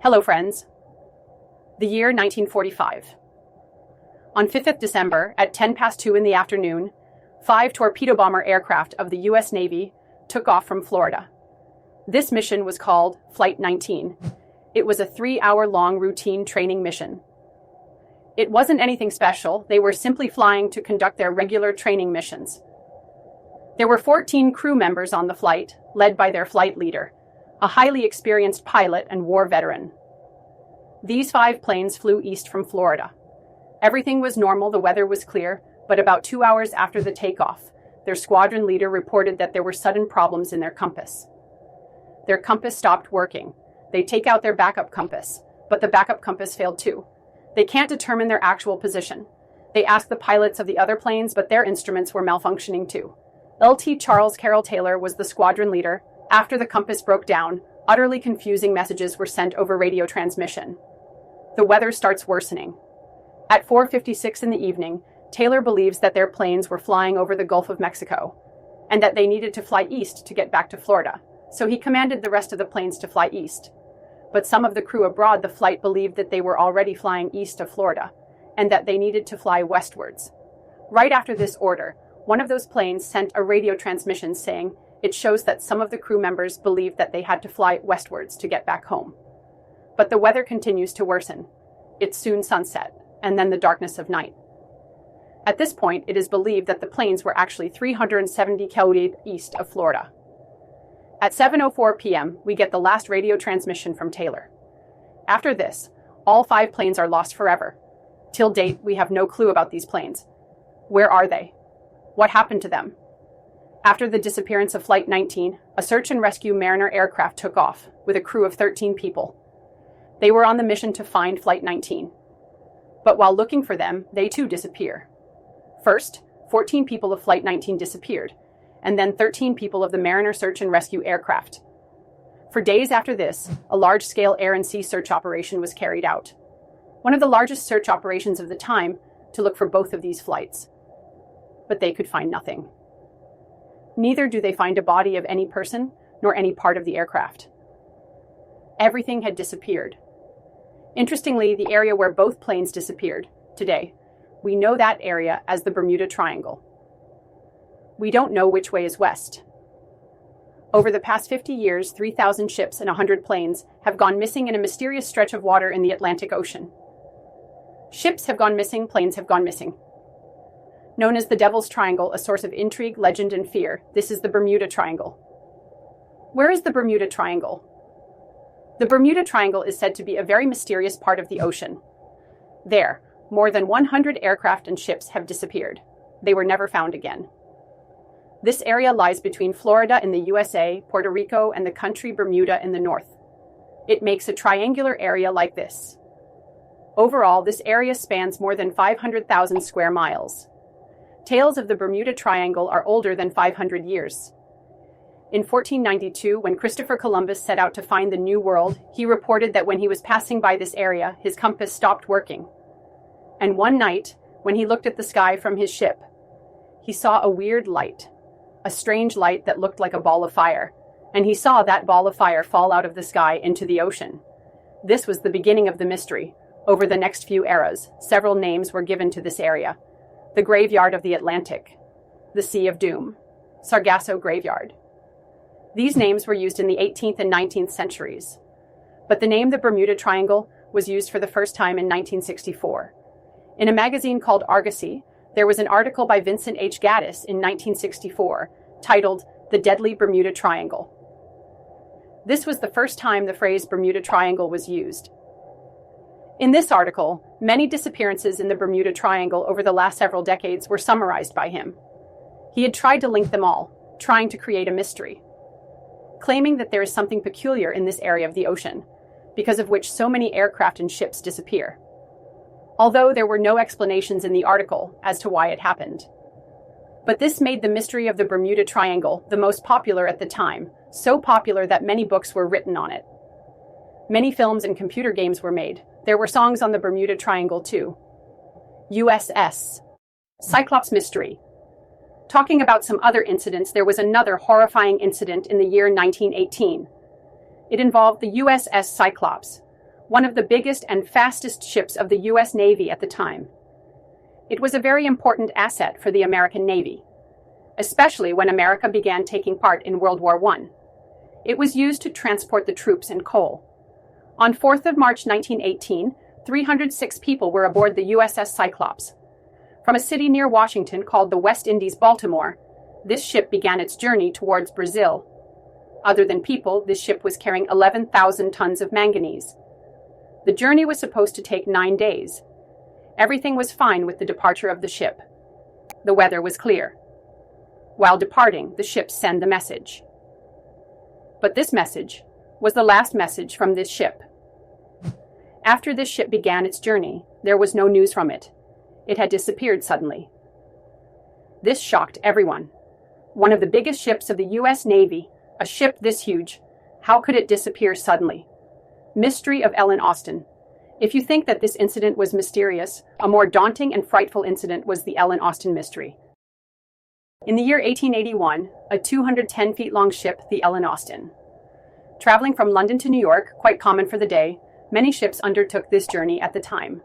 Hello, friends. The year 1945. On 5th December, at 10 past 2 in the afternoon, 5 torpedo bomber aircraft of the U.S. Navy took off from Florida. This mission was called Flight 19. It was a 3-hour-long routine training mission. It wasn't anything special. They were simply flying to conduct their regular training missions. There were 14 crew members on the flight, led by their flight leader, a highly experienced pilot and war veteran. These 5 planes flew east from Florida. Everything was normal, the weather was clear, but about 2 hours after the takeoff, their squadron leader reported that there were sudden problems in their compass. Their compass stopped working. They take out their backup compass, but the backup compass failed too. They can't determine their actual position. They ask the pilots of the other planes, but their instruments were malfunctioning too. Lt. Charles Carroll Taylor was the squadron leader. After the compass broke down, utterly confusing messages were sent over radio transmission. The weather starts worsening. At 4:56 in the evening, Taylor believes that their planes were flying over the Gulf of Mexico, and that they needed to fly east to get back to Florida. So he commanded the rest of the planes to fly east. But some of the crew aboard the flight believed that they were already flying east of Florida, and that they needed to fly westwards. Right after this order, one of those planes sent a radio transmission saying, "It shows that some of the crew members believed that they had to fly westwards to get back home." But the weather continues to worsen. It's soon sunset, and then the darkness of night. At this point, it is believed that the planes were actually 370 kilometers east of Florida. At 7:04 p.m., we get the last radio transmission from Taylor. After this, all 5 planes are lost forever. Till date, we have no clue about these planes. Where are they? What happened to them? After the disappearance of Flight 19, a search and rescue Mariner aircraft took off with a crew of 13 people. They were on the mission to find Flight 19. But while looking for them, they too disappear. First, 14 people of Flight 19 disappeared, and then 13 people of the Mariner search and rescue aircraft. For days after this, a large-scale air and sea search operation was carried out. One of the largest search operations of the time to look for both of these flights. But they could find nothing. Neither do they find a body of any person, nor any part of the aircraft. Everything had disappeared. Interestingly, the area where both planes disappeared, today, we know that area as the Bermuda Triangle. We don't know which way is west. Over the past 50 years, 3,000 ships and 100 planes have gone missing in a mysterious stretch of water in the Atlantic Ocean. Ships have gone missing, planes have gone missing. Known as the Devil's Triangle, a source of intrigue, legend, and fear, this is the Bermuda Triangle. Where is the Bermuda Triangle? The Bermuda Triangle is said to be a very mysterious part of the ocean. There, more than 100 aircraft and ships have disappeared. They were never found again. This area lies between Florida in the USA, Puerto Rico, and the country Bermuda in the north. It makes a triangular area like this. Overall, this area spans more than 500,000 square miles. Tales of the Bermuda Triangle are older than 500 years. In 1492, when Christopher Columbus set out to find the New World, he reported that when he was passing by this area, his compass stopped working. And one night, when he looked at the sky from his ship, he saw a weird light. A strange light that looked like a ball of fire, and he saw that ball of fire fall out of the sky into the ocean. This was the beginning of the mystery. Over the next few eras, several names were given to this area. The Graveyard of the Atlantic, the Sea of Doom, Sargasso Graveyard. These names were used in the 18th and 19th centuries. But the name the Bermuda Triangle was used for the first time in 1964. In a magazine called Argosy, there was an article by Vincent H. Gaddis in 1964 titled "The Deadly Bermuda Triangle." This was the first time the phrase Bermuda Triangle was used. In this article, many disappearances in the Bermuda Triangle over the last several decades were summarized by him. He had tried to link them all, trying to create a mystery, claiming that there is something peculiar in this area of the ocean, because of which so many aircraft and ships disappear. Although there were no explanations in the article as to why it happened. But this made the mystery of the Bermuda Triangle the most popular at the time, so popular that many books were written on it. Many films and computer games were made. There were songs on the Bermuda Triangle too. USS Cyclops Mystery. Talking about some other incidents, there was another horrifying incident in the year 1918. It involved the USS Cyclops, one of the biggest and fastest ships of the U.S. Navy at the time. It was a very important asset for the American Navy, especially when America began taking part in World War I. It was used to transport the troops and coal. On 4th of March 1918, 306 people were aboard the USS Cyclops. From a city near Washington called the West Indies, Baltimore, this ship began its journey towards Brazil. Other than people, this ship was carrying 11,000 tons of manganese. The journey was supposed to take 9 days. Everything was fine with the departure of the ship. The weather was clear. While departing, the ship sent the message. But this message was the last message from this ship. After this ship began its journey, there was no news from it. It had disappeared suddenly. This shocked everyone. One of the biggest ships of the U.S. Navy, a ship this huge, how could it disappear suddenly? Mystery of Ellen Austin. If you think that this incident was mysterious, a more daunting and frightful incident was the Ellen Austin mystery. In the year 1881, a 210 feet long ship, the Ellen Austin. Traveling from London to New York, quite common for the day, many ships undertook this journey at the time.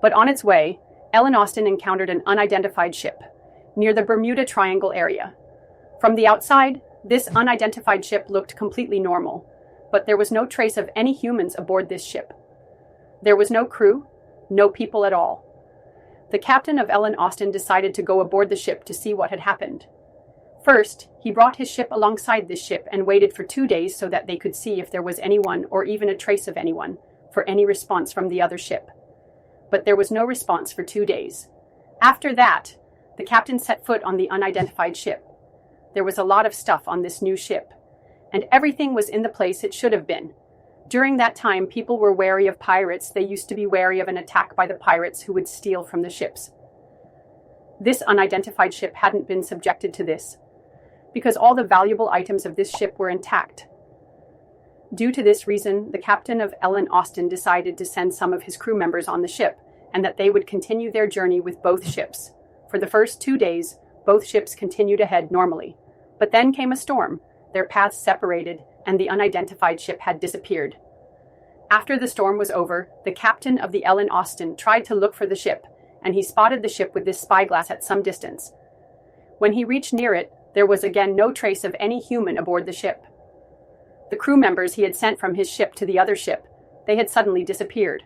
But on its way, Ellen Austin encountered an unidentified ship near the Bermuda Triangle area. From the outside, this unidentified ship looked completely normal, but there was no trace of any humans aboard this ship. There was no crew, no people at all. The captain of Ellen Austin decided to go aboard the ship to see what had happened. First, he brought his ship alongside this ship and waited for 2 days so that they could see if there was anyone or even a trace of anyone for any response from the other ship. But there was no response for 2 days. After that, the captain set foot on the unidentified ship. There was a lot of stuff on this new ship, and everything was in the place it should have been. During that time, people were wary of pirates. They used to be wary of an attack by the pirates who would steal from the ships. This unidentified ship hadn't been subjected to this, because all the valuable items of this ship were intact. Due to this reason, the captain of Ellen Austin decided to send some of his crew members on the ship, and that they would continue their journey with both ships. For the first 2 days, both ships continued ahead normally. But then came a storm. Their paths separated, and the unidentified ship had disappeared. After the storm was over, the captain of the Ellen Austin tried to look for the ship, and he spotted the ship with this spyglass at some distance. When he reached near it, there was again no trace of any human aboard the ship. The crew members he had sent from his ship to the other ship, they had suddenly disappeared.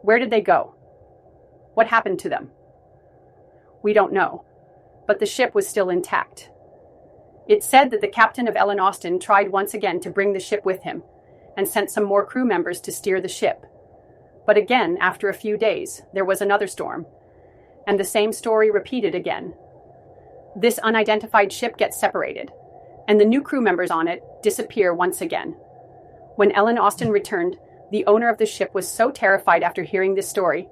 Where did they go? What happened to them? We don't know, but the ship was still intact. It's said that the captain of Ellen Austin tried once again to bring the ship with him, and sent some more crew members to steer the ship. But again, after a few days, there was another storm, and the same story repeated again. This unidentified ship gets separated, and the new crew members on it disappear once again. When Ellen Austin returned, the owner of the ship was so terrified after hearing this story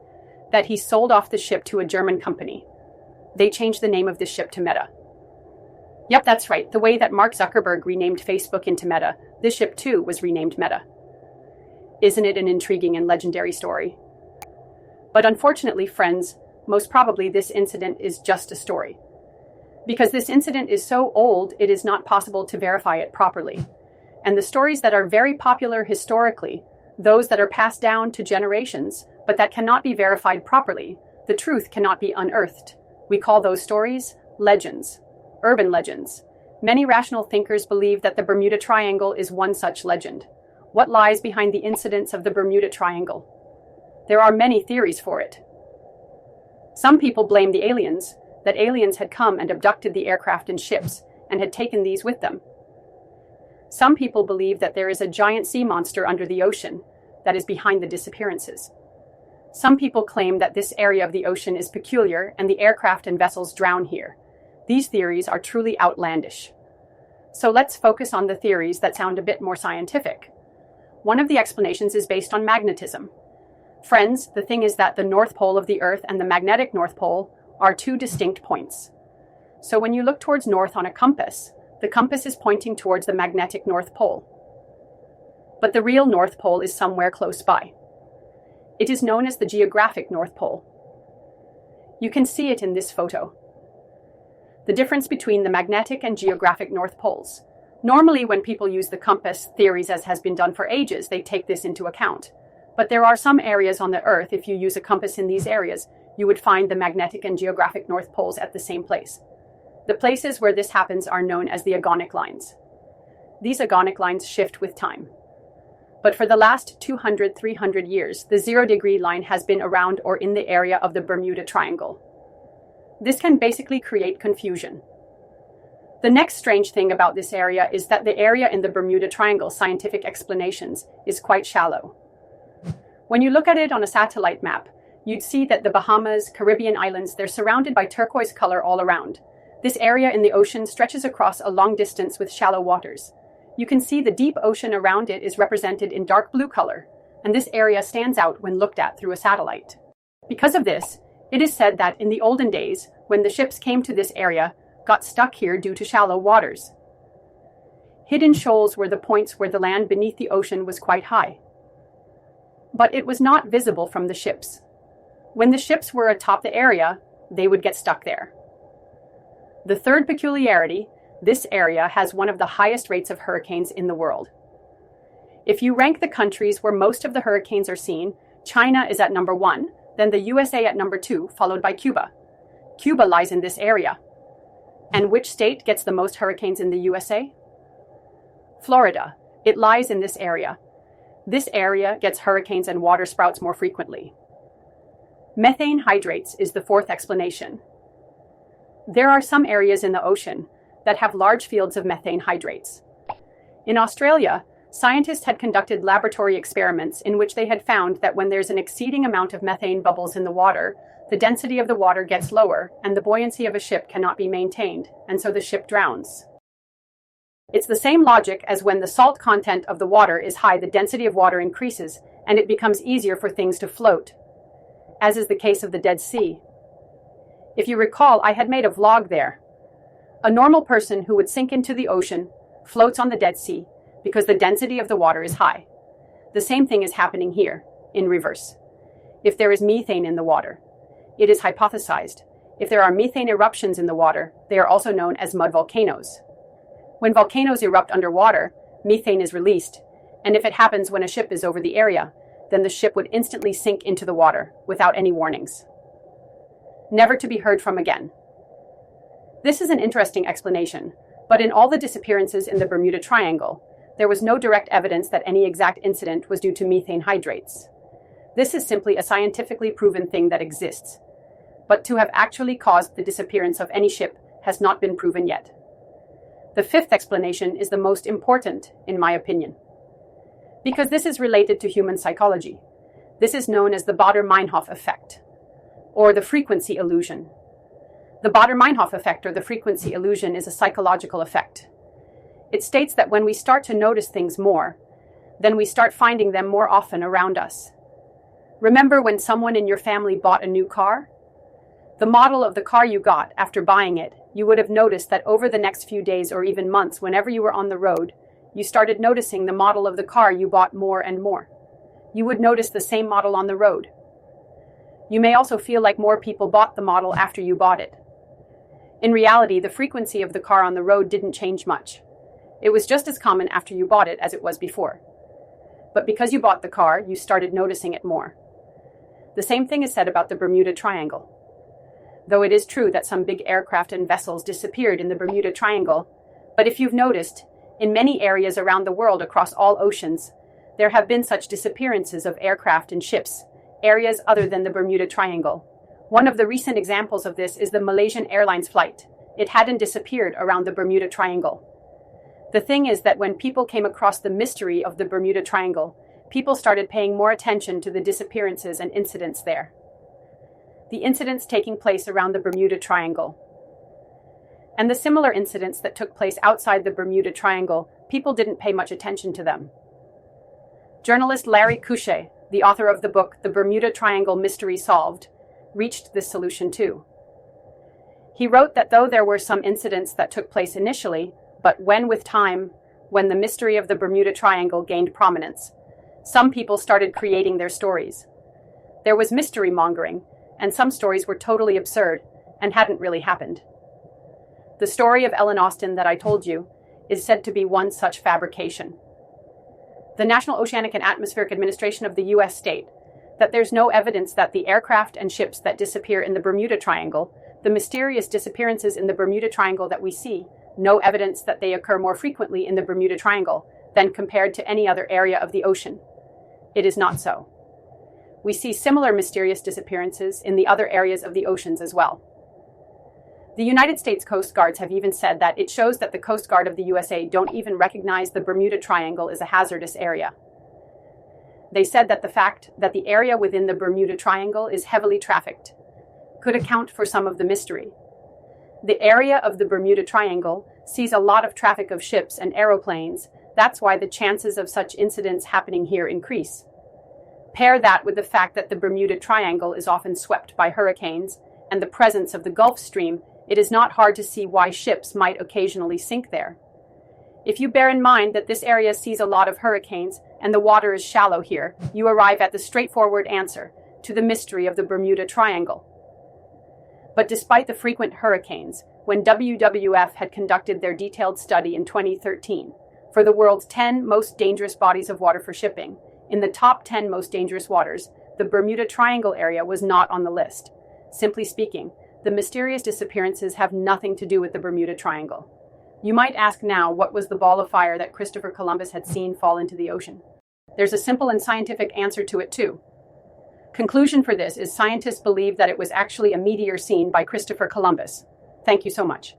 that he sold off the ship to a German company. They changed the name of this ship to Meta. Yep, that's right. The way that Mark Zuckerberg renamed Facebook into Meta, this ship too was renamed Meta. Isn't it an intriguing and legendary story? But unfortunately, friends, most probably this incident is just a story. Because this incident is so old, it is not possible to verify it properly. And the stories that are very popular historically, those that are passed down to generations, but that cannot be verified properly, the truth cannot be unearthed. We call those stories legends. Urban legends. Many rational thinkers believe that the Bermuda Triangle is one such legend. What lies behind the incidents of the Bermuda Triangle? There are many theories for it. Some people blame the aliens, that aliens had come and abducted the aircraft and ships, and had taken these with them. Some people believe that there is a giant sea monster under the ocean that is behind the disappearances. Some people claim that this area of the ocean is peculiar and the aircraft and vessels drown here. These theories are truly outlandish. So let's focus on the theories that sound a bit more scientific. One of the explanations is based on magnetism. Friends, the thing is that the North Pole of the Earth and the magnetic North Pole are two distinct points. So when you look towards north on a compass, the compass is pointing towards the magnetic North Pole. But the real North Pole is somewhere close by. It is known as the geographic North Pole. You can see it in this photo. The difference between the magnetic and geographic North Poles. Normally, when people use the compass theories as has been done for ages, they take this into account. But there are some areas on the Earth, if you use a compass in these areas, you would find the magnetic and geographic North Poles at the same place. The places where this happens are known as the agonic lines. These agonic lines shift with time. But for the last 200-300 years, the 0-degree line has been around or in the area of the Bermuda Triangle. This can basically create confusion. The next strange thing about this area is that the area in the Bermuda Triangle, scientific explanations, is quite shallow. When you look at it on a satellite map, you'd see that the Bahamas, Caribbean islands, they're surrounded by turquoise color all around. This area in the ocean stretches across a long distance with shallow waters. You can see the deep ocean around it is represented in dark blue color, and this area stands out when looked at through a satellite. Because of this, it is said that in the olden days, when the ships came to this area, got stuck here due to shallow waters. Hidden shoals were the points where the land beneath the ocean was quite high. But it was not visible from the ships. When the ships were atop the area, they would get stuck there. The third peculiarity, this area has one of the highest rates of hurricanes in the world. If you rank the countries where most of the hurricanes are seen, China is at number 1, then the USA at number 2, followed by Cuba. Cuba lies in this area. And which state gets the most hurricanes in the USA? Florida. It lies in this area. This area gets hurricanes and water sprouts more frequently. Methane hydrates is the fourth explanation. There are some areas in the ocean that have large fields of methane hydrates. In Australia, scientists had conducted laboratory experiments in which they had found that when there's an exceeding amount of methane bubbles in the water, the density of the water gets lower and the buoyancy of a ship cannot be maintained, and so the ship drowns. It's the same logic as when the salt content of the water is high, the density of water increases, and it becomes easier for things to float, as is the case of the Dead Sea. If you recall, I had made a vlog there. A normal person who would sink into the ocean floats on the Dead Sea because the density of the water is high. The same thing is happening here, in reverse. If there is methane in the water, it is hypothesized. If there are methane eruptions in the water, they are also known as mud volcanoes. When volcanoes erupt underwater, methane is released, and if it happens when a ship is over the area, then the ship would instantly sink into the water without any warnings. Never to be heard from again. This is an interesting explanation, but in all the disappearances in the Bermuda Triangle, there was no direct evidence that any exact incident was due to methane hydrates. This is simply a scientifically proven thing that exists, but to have actually caused the disappearance of any ship has not been proven yet. The fifth explanation is the most important, in my opinion, because this is related to human psychology. This is known as the Baader-Meinhof effect, or the frequency illusion. The Baader-Meinhof effect, or the frequency illusion, is a psychological effect. It states that when we start to notice things more, then we start finding them more often around us. Remember when someone in your family bought a new car? The model of the car you got after buying it, you would have noticed that over the next few days or even months, whenever you were on the road, you started noticing the model of the car you bought more and more. You would notice the same model on the road. You may also feel like more people bought the model after you bought it. In reality, the frequency of the car on the road didn't change much. It was just as common after you bought it as it was before. But because you bought the car, you started noticing it more. The same thing is said about the Bermuda Triangle. Though it is true that some big aircraft and vessels disappeared in the Bermuda Triangle, but if you've noticed, in many areas around the world across all oceans, there have been such disappearances of aircraft and ships, areas other than the Bermuda Triangle. One of the recent examples of this is the Malaysian Airlines flight. It hadn't disappeared around the Bermuda Triangle. The thing is that when people came across the mystery of the Bermuda Triangle, people started paying more attention to the disappearances and incidents there. The incidents taking place around the Bermuda Triangle. And the similar incidents that took place outside the Bermuda Triangle, people didn't pay much attention to them. Journalist Larry Couchet, the author of the book The Bermuda Triangle Mystery Solved, reached this solution too. He wrote that though there were some incidents that took place initially, but when the mystery of the Bermuda Triangle gained prominence, some people started creating their stories. There was mystery mongering, and some stories were totally absurd and hadn't really happened. The story of Ellen Austin that I told you, is said to be one such fabrication. The National Oceanic and Atmospheric Administration of the U.S. state that there's no evidence that the aircraft and ships that disappear in the Bermuda Triangle, the mysterious disappearances in the Bermuda Triangle that we see, no evidence that they occur more frequently in the Bermuda Triangle than compared to any other area of the ocean. It is not so. We see similar mysterious disappearances in the other areas of the oceans as well. The United States Coast Guards have even said that it shows that the Coast Guard of the USA don't even recognize the Bermuda Triangle as a hazardous area. They said that the fact that the area within the Bermuda Triangle is heavily trafficked could account for some of the mystery. The area of the Bermuda Triangle sees a lot of traffic of ships and aeroplanes. That's why the chances of such incidents happening here increase. Pair that with the fact that the Bermuda Triangle is often swept by hurricanes and the presence of the Gulf Stream, it is not hard to see why ships might occasionally sink there. If you bear in mind that this area sees a lot of hurricanes and the water is shallow here, you arrive at the straightforward answer to the mystery of the Bermuda Triangle. But despite the frequent hurricanes, when WWF had conducted their detailed study in 2013 for the world's 10 most dangerous bodies of water for shipping, in the top 10 most dangerous waters, the Bermuda Triangle area was not on the list. Simply speaking, the mysterious disappearances have nothing to do with the Bermuda Triangle. You might ask now, what was the ball of fire that Christopher Columbus had seen fall into the ocean? There's a simple and scientific answer to it too. Conclusion for this is scientists believe that it was actually a meteor seen by Christopher Columbus. Thank you so much.